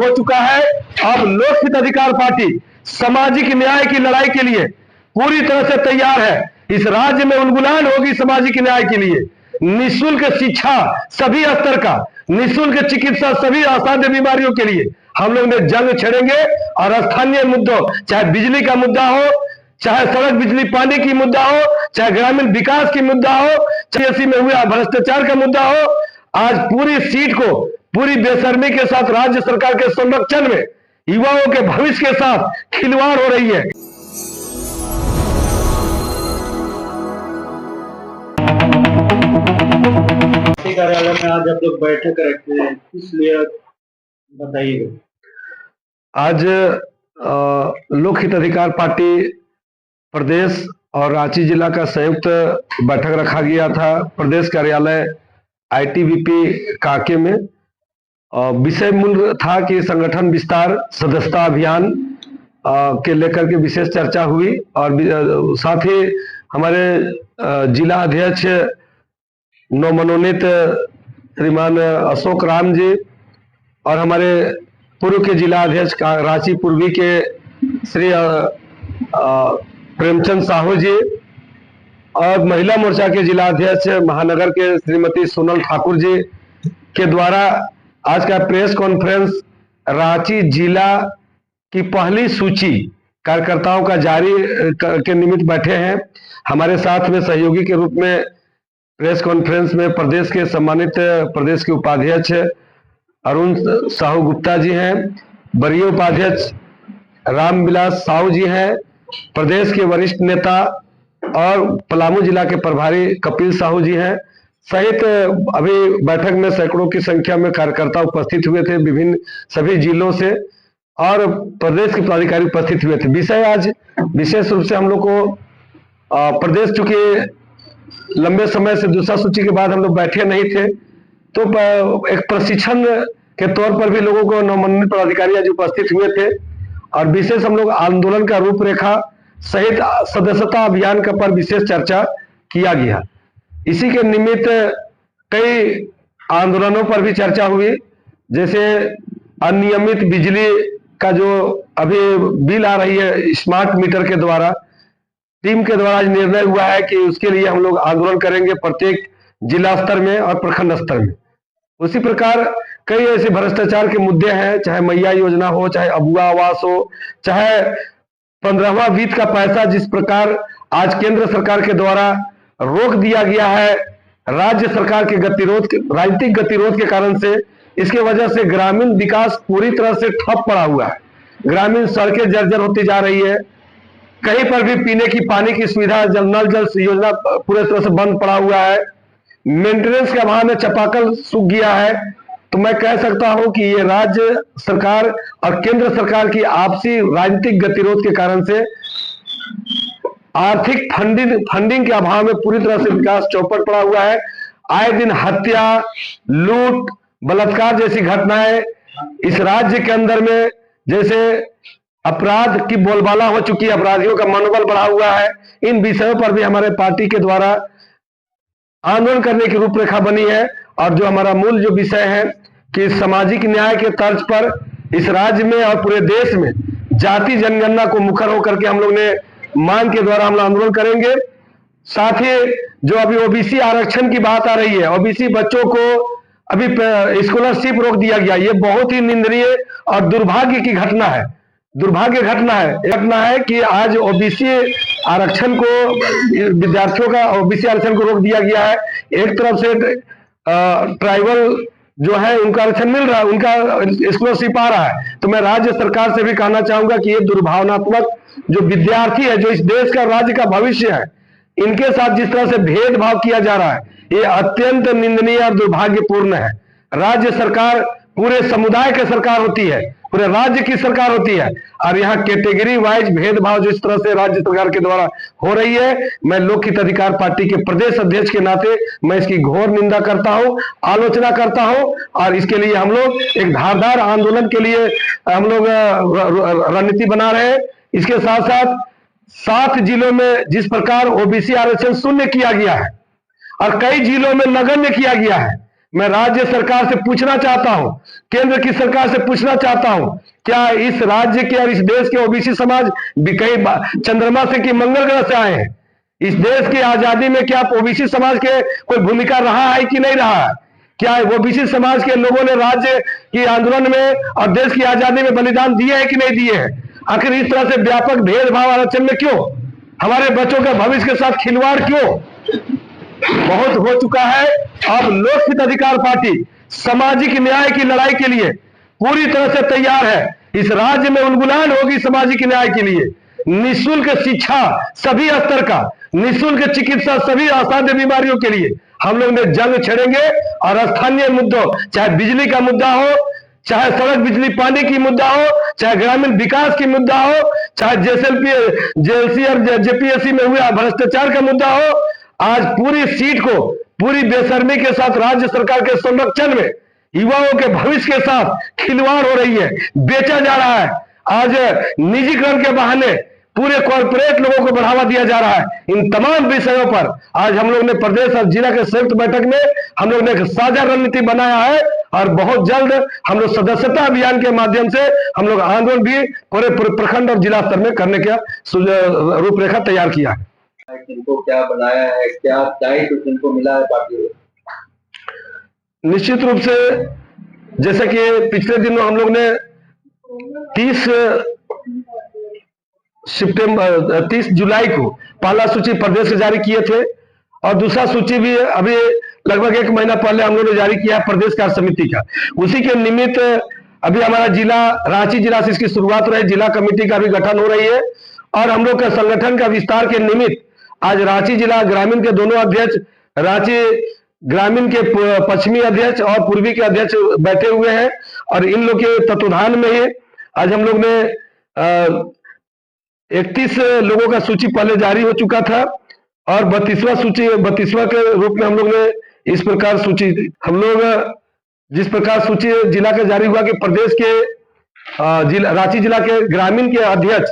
हो चुका है। अब लोक हित अधिकार पार्टी सामाजिक न्याय की लड़ाई के लिए पूरी तरह से तैयार है। इस राज्य में उलगुलान होगी सामाजिक न्याय के लिए। निःशुल्क शिक्षा सभी स्तर का, निःशुल्क चिकित्सा सभी असाध्य बीमारियों के लिए हम लोग ने जंग छेड़ेंगे। और स्थानीय मुद्दों, चाहे बिजली का मुद्दा हो, चाहे सड़क बिजली पानी की मुद्दा हो, चाहे ग्रामीण विकास की मुद्दा हो, चाहे में हुआ भ्रष्टाचार का मुद्दा हो, आज पूरी सीट को पूरी बेशर्मी के साथ राज्य सरकार के संरक्षण में युवाओं के भविष्य के साथ खिलवाड़ हो रही है। कार्यालय में आज आप लोग बैठक रखे हैं, इसलिए बताइएगा। आज लोक हित अधिकार पार्टी प्रदेश और रांची जिला का संयुक्त बैठक रखा गया था प्रदेश कार्यालय ITBP काके में। विषय मूल था कि संगठन विस्तार सदस्यता अभियान के लेकर के विशेष चर्चा हुई। और साथ ही हमारे जिला अध्यक्ष नवमनोनीत श्रीमान अशोक राम जी और हमारे पूर्व के जिला अध्यक्ष रांची पूर्वी के श्री प्रेमचंद साहू जी और महिला मोर्चा के जिला अध्यक्ष महानगर के श्रीमती सोनल ठाकुर जी के द्वारा आज का प्रेस कॉन्फ्रेंस रांची जिला की पहली सूची कार्यकर्ताओं का जारी के निमित्त बैठे हैं। हमारे साथ में सहयोगी के रूप में प्रेस कॉन्फ्रेंस में प्रदेश के सम्मानित प्रदेश के उपाध्यक्ष अरुण साहू गुप्ता जी हैं, वरीय उपाध्यक्ष रामविलास साहू जी हैं, प्रदेश के वरिष्ठ नेता और पलामू जिला के प्रभारी कपिल साहू जी हैं, सहित अभी बैठक में सैकड़ों की संख्या में कार्यकर्ता उपस्थित हुए थे विभिन्न सभी जिलों से और प्रदेश के पदाधिकारी उपस्थित हुए थे। विषय आज विशेष रूप से हम लोग को प्रदेश चूंकि लंबे समय से दूसरा सूची के बाद हम लोग बैठे नहीं थे, तो एक प्रशिक्षण के तौर पर भी लोगों को नवमनोनीत पदाधिकारी आज उपस्थित हुए थे और विशेष हम लोग आंदोलन का रूपरेखा सहित सदस्यता अभियान का पर विशेष चर्चा किया गया। इसी के निमित्त कई आंदोलनों पर भी चर्चा हुई, जैसे अनियमित बिजली का जो अभी बिल आ रही है स्मार्ट मीटर के द्वारा, टीम के द्वारा निर्णय हुआ है कि उसके लिए हम लोग आंदोलन करेंगे प्रत्येक जिला स्तर में और प्रखंड स्तर में। उसी प्रकार कई ऐसे भ्रष्टाचार के मुद्दे हैं, चाहे मैया योजना हो, चाहे अबुआ आवास हो, चाहे 15वां वित्त का पैसा जिस प्रकार आज केंद्र सरकार के द्वारा रोक दिया गया है राज्य सरकार के राजनीतिक गतिरोध के कारण से, इसके वजह से ग्रामीण विकास पूरी तरह से ठप पड़ा हुआ है। ग्रामीण सड़कें जर्जर होती जा रही है, कहीं पर भी पीने की पानी की सुविधा नल जल योजना पूरे तरह से बंद पड़ा हुआ है, मेंटेनेंस के अभाव में चापाकल सूख गया है। तो मैं कह सकता हूं कि ये राज्य सरकार और केंद्र सरकार की आपसी राजनीतिक गतिरोध के कारण से आर्थिक फंडिंग के अभाव में पूरी तरह से विकास चौपट पड़ा हुआ है। आए दिन हत्या, लूट, बलात्कार जैसी घटनाएं इस राज्य के अंदर में, जैसे अपराध की बोलबाला हो चुकी है, अपराधियों का मनोबल बढ़ा हुआ है। इन विषयों पर भी हमारे पार्टी के द्वारा आंदोलन करने की रूपरेखा बनी है। और जो हमारा मूल जो विषय है कि सामाजिक न्याय के तर्ज पर इस राज्य में और पूरे देश में जाति जनगणना को मुखर होकर के हम लोग ने मांग के द्वारा हम लोग आंदोलन करेंगे। साथ ही जो अभी OBC आरक्षण की बात आ रही है, OBC बच्चों को अभी स्कॉलरशिप रोक दिया गया, ये बहुत ही निंदनीय और दुर्भाग्य की घटना है। दुर्भाग्य घटना है कि आज OBC आरक्षण को, विद्यार्थियों का OBC आरक्षण को रोक दिया गया है। एक तरफ से ट्राइबल जो है उनका आरक्षण मिल रहा है, उनका स्कॉलरशिप आ रहा है। तो मैं राज्य सरकार से भी कहना चाहूंगा कि ये दुर्भावनात्मक जो विद्यार्थी है, जो इस देश का राज्य का भविष्य है, इनके साथ जिस तरह से भेदभाव किया जा रहा है, ये अत्यंत निंदनीय और दुर्भाग्यपूर्ण है। राज्य सरकार पूरे समुदाय की सरकार होती है, पूरे राज्य की सरकार होती है, और यहाँ कैटेगरी वाइज भेदभाव जिस तरह से राज्य सरकार के द्वारा हो रही है, मैं लोक हित अधिकार पार्टी के प्रदेश अध्यक्ष के नाते मैं इसकी घोर निंदा करता हूं, आलोचना करता हूं। और इसके लिए हम लोग एक धारदार आंदोलन के लिए हम लोग रणनीति बना रहे हैं। इसके साथ साथ 7 जिलों में जिस प्रकार OBC आरक्षण शून्य किया गया है और कई जिलों में नगण्य किया गया है, मैं राज्य सरकार से पूछना चाहता हूं, केंद्र की सरकार से पूछना चाहता हूं, क्या इस राज्य के और इस देश के ओबीसी समाज भी कहीं चंद्रमा से कि मंगल ग्रह से आए हैं? इस देश की आजादी में क्या ओबीसी समाज के कोई भूमिका रहा है कि नहीं रहा है? क्या ओबीसी समाज के लोगों ने राज्य की आंदोलन में और देश की आजादी में बलिदान दिए हैं कि नहीं दिए हैं? आखिर इस तरह से व्यापक भेदभाव आरक्षण में क्यों? हमारे बच्चों के भविष्य के साथ खिलवाड़ क्यों? बहुत हो चुका है। अब लोक हित अधिकार पार्टी सामाजिक न्याय की लड़ाई के लिए पूरी तरह से तैयार है। इस राज्य में उन्मूलन होगी सामाजिक न्याय के लिए। निःशुल्क शिक्षा सभी स्तर का, निःशुल्क चिकित्सा सभी असाध्य बीमारियों के लिए हम लोग ने जंग छेड़ेंगे। और स्थानीय मुद्दों, चाहे बिजली का मुद्दा हो, चाहे सड़क बिजली पानी की मुद्दा हो, चाहे ग्रामीण विकास की मुद्दा हो, चाहे जेएलसी और जेपीएससी में हुआ भ्रष्टाचार का मुद्दा हो, आज पूरी सीट को पूरी बेशर्मी के साथ राज्य सरकार के संरक्षण में युवाओं के भविष्य के साथ खिलवाड़ हो रही है, बेचा जा रहा है। आज निजीकरण के बहाने पूरे कॉर्पोरेट लोगों को बढ़ावा दिया जा रहा है। इन तमाम विषयों पर आज हम लोग ने प्रदेश और जिला के संयुक्त बैठक में हम लोग ने एक साझा रणनीति बनाया है और बहुत जल्द हम लोग सदस्यता अभियान के माध्यम से हम लोग आंदोलन भी पूरे प्रखंड और जिला स्तर में करने का रूपरेखा तैयार किया है। इनको क्या बनाया है, क्या दायित्व इनको मिला है पार्टी को? निश्चित रूप से जैसे कि पिछले दिनों हम लोग ने 30 जुलाई को पहला सूची प्रदेश से जारी किए थे और दूसरा सूची भी अभी लगभग 1 महीना पहले हम लोग ने जारी किया है प्रदेश कार्य समिति का। उसी के निमित्त अभी हमारा जिला रांची जिला से इसकी शुरुआत हो रही है, जिला कमेटी का भी गठन हो रही है और हम लोग का संगठन का विस्तार के निमित्त आज रांची जिला ग्रामीण के दोनों अध्यक्ष, रांची ग्रामीण के पश्चिमी अध्यक्ष और पूर्वी के अध्यक्ष बैठे हुए हैं और इन लोग के तत्वाधान में ही आज हम लोग ने 31 लोगों का सूची पहले जारी हो चुका था और 32वां के रूप में हम लोग ने इस प्रकार सूची, हम लोग जिस प्रकार सूची जिला का जारी हुआ कि प्रदेश के रांची जिला के ग्रामीण के अध्यक्ष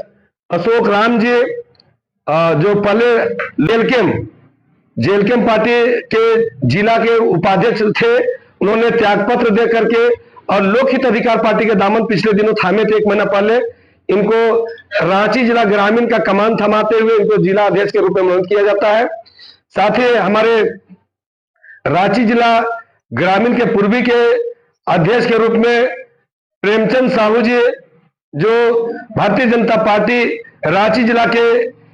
अशोक राम जी जो पहले जेलकेम पार्टी के जिला के उपाध्यक्ष थे, उन्होंने त्यागपत्र दे करके और लोक हित अधिकार पार्टी के दामन पिछले दिनों थामे थे 1 महीना पहले। इनको रांची जिला ग्रामीण का कमान थमाते हुए इनको जिला अध्यक्ष के रूप में मनोनीत किया जाता है। साथ ही हमारे रांची जिला ग्रामीण के पूर्वी के अध्यक्ष के रूप में प्रेमचंद साहू जी जो भारतीय जनता पार्टी रांची जिला के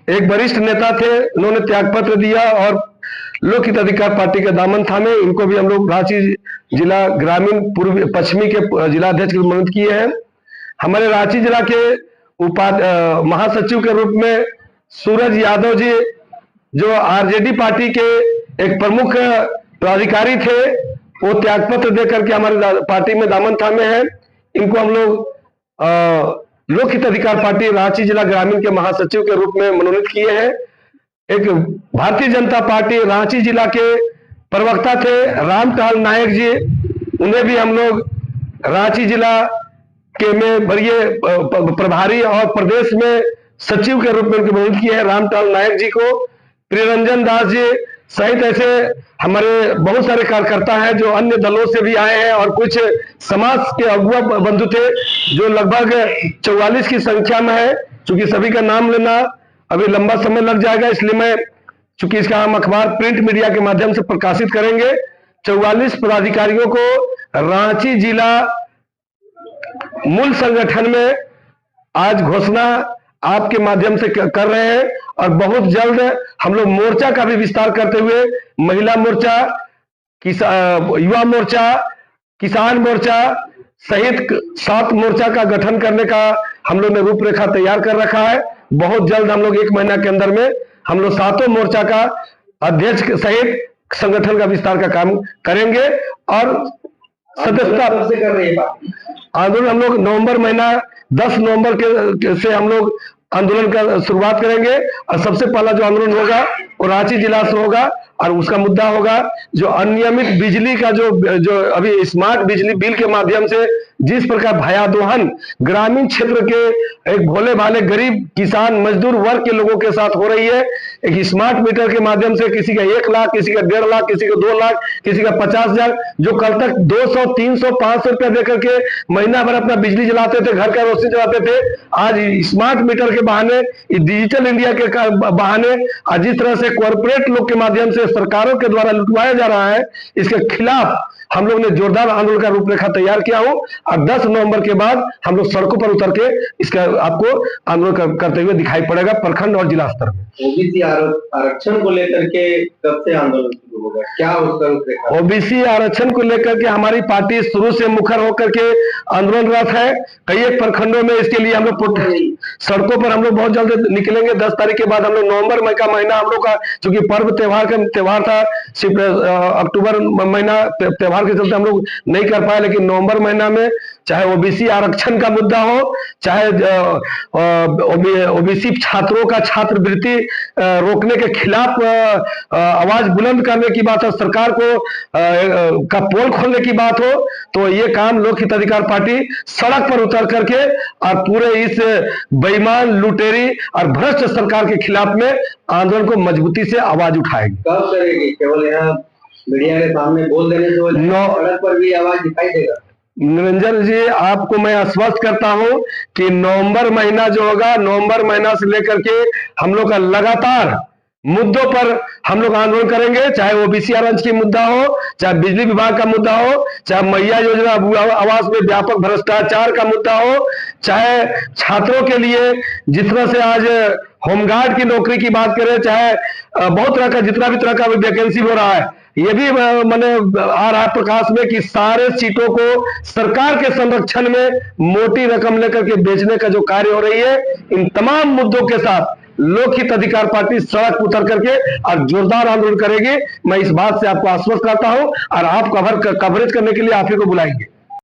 एक वरिष्ठ नेता थे, उन्होंने त्यागपत्र दिया और लोक हित अधिकार पार्टी के दामन थामे। इनको भी हम लोग रांची जिला ग्रामीण पूर्वी पश्चिमी के जिला अध्यक्ष के मनोनीत किए हैं। हमारे रांची जिला के महासचिव के रूप में सूरज यादव जी जो आरजेडी पार्टी के एक प्रमुख पदाधिकारी थे, वो त्यागपत्र दे करके हमारे पार्टी में दामन थामे हैं। इनको हम लोग लोक हित अधिकार पार्टी रांची जिला ग्रामीण के महासचिव के रूप में मनोनीत किए हैं। एक भारतीय जनता पार्टी रांची जिला के प्रवक्ता थे रामटहल नायक जी, उन्हें भी हम लोग रांची जिला के में बड़े प्रभारी और प्रदेश में सचिव के रूप में उनके मनोनीत किए हैं रामटहल नायक जी को। प्रियरंजन दास जी सहित ऐसे हमारे बहुत सारे कार्यकर्ता हैं जो अन्य दलों से भी आए हैं और कुछ समाज के अगुआ बंधु थे जो लगभग 44 की संख्या में है। चूंकि सभी का नाम लेना अभी लंबा समय लग जाएगा, इसलिए मैं चूंकि इसका हम अखबार प्रिंट मीडिया के माध्यम से प्रकाशित करेंगे। 44 पदाधिकारियों को रांची जिला मूल संगठन में आज घोषणा आपके माध्यम से कर रहे हैं और बहुत जल्द हम लोग मोर्चा का भी विस्तार करते हुए महिला मोर्चा, युवा मोर्चा, किसान मोर्चा सहित 7 मोर्चा का गठन करने का हम लोग ने रूपरेखा तैयार कर रखा है। बहुत जल्द हम लोग 1 महीना के अंदर में हम लोग 7 मोर्चा का अध्यक्ष सहित संगठन का विस्तार का काम करेंगे और सदस्यता से कर रहे हैं आंदोलन। हम लोग नवंबर महीना 10 नवंबर से हम लोग आंदोलन का शुरुआत करेंगे और सबसे पहला जो आंदोलन होगा वो रांची जिला से होगा। और उसका मुद्दा होगा जो अनियमित बिजली का जो अभी स्मार्ट बिजली बिल के माध्यम से जिस प्रकार भयादोहन ग्रामीण क्षेत्र के एक भोले भाले गरीब किसान मजदूर वर्ग के लोगों के साथ हो रही है। एक स्मार्ट मीटर के माध्यम से किसी का 1 लाख, किसी का 1.5 लाख, किसी का 2 लाख, किसी का 50,000, जो कल तक 200, 300, 500 रुपया देकर के महीना भर अपना बिजली जलाते थे, घर का रोशनी जलाते थे, आज स्मार्ट मीटर के बहाने, डिजिटल इंडिया के बहाने, आज जिस तरह से कॉर्पोरेट लोग के माध्यम से सरकारों के द्वारा लुटवाया जा रहा है, इसके खिलाफ हम लोग ने जोरदार आंदोलन का रूपरेखा तैयार किया हो। और 10 नवंबर के बाद हम लोग सड़कों पर उतर के इसका आपको आंदोलन करते हुए दिखाई पड़ेगा प्रखंड और जिला स्तर में। ओबीसी आरक्षण को लेकर के कब से आंदोलन शुरू होगा, क्या उसका रूपरेखा? ओबीसी आरक्षण को लेकर के हमारी पार्टी शुरू से मुखर होकर के आंदोलनरत है। कई एक प्रखंडों में इसके लिए हम लोग सड़कों पर हम लोग बहुत जल्द निकलेंगे। 10 तारीख के बाद हम लोग नवंबर मई का महीना हम लोग का, चूंकि पर्व त्योहार था, सिर्फ अक्टूबर महीना त्योहार के चलते हम लोग नहीं कर पाए, लेकिन नवंबर महीना में चाहे ओबीसी आरक्षण का मुद्दा हो, चाहे ओबीसी छात्रों का छात्रवृत्ति रोकने के खिलाफ आवाज बुलंद करने की बात हो, सरकार को का पोल खोलने की बात हो, तो ये काम लोक हित अधिकार पार्टी सड़क पर उतर करके और पूरे इस बेईमान लुटेरी और भ्रष्ट सरकार के खिलाफ में आंदोलन को मजबूती से आवाज उठाएगी। कब करेगी? केवल यहाँ मीडिया के सामने बोल देने से सड़क पर भी आवाज दिखाई देगा? निरंजन जी, आपको मैं आश्वस्त करता हूं कि नवंबर महीना जो होगा, नवंबर महीना से लेकर के हम लोग का लगातार मुद्दों पर हम लोग आंदोलन करेंगे। चाहे ओबीसी आरक्षण की मुद्दा हो, चाहे बिजली विभाग का मुद्दा हो, चाहे मैया योजना आवास में व्यापक भ्रष्टाचार का मुद्दा हो, चाहे छात्रों के लिए जिस तरह से आज होमगार्ड की नौकरी की बात करें, चाहे बहुत तरह का जितना भी तरह का वैकेंसी हो रहा है, ये भी मैंने आ रहा है प्रकाश में कि सारे सीटों को सरकार के संरक्षण में मोटी रकम लेकर के बेचने का जो कार्य हो रही है, इन तमाम मुद्दों के साथ लोक हित अधिकार पार्टी सड़क उतर करके और जोरदार आंदोलन करेगी। मैं इस बात से आपको आश्वस्त करता हूं और आप कवरेज करने के लिए आप ही को बुलाएंगे।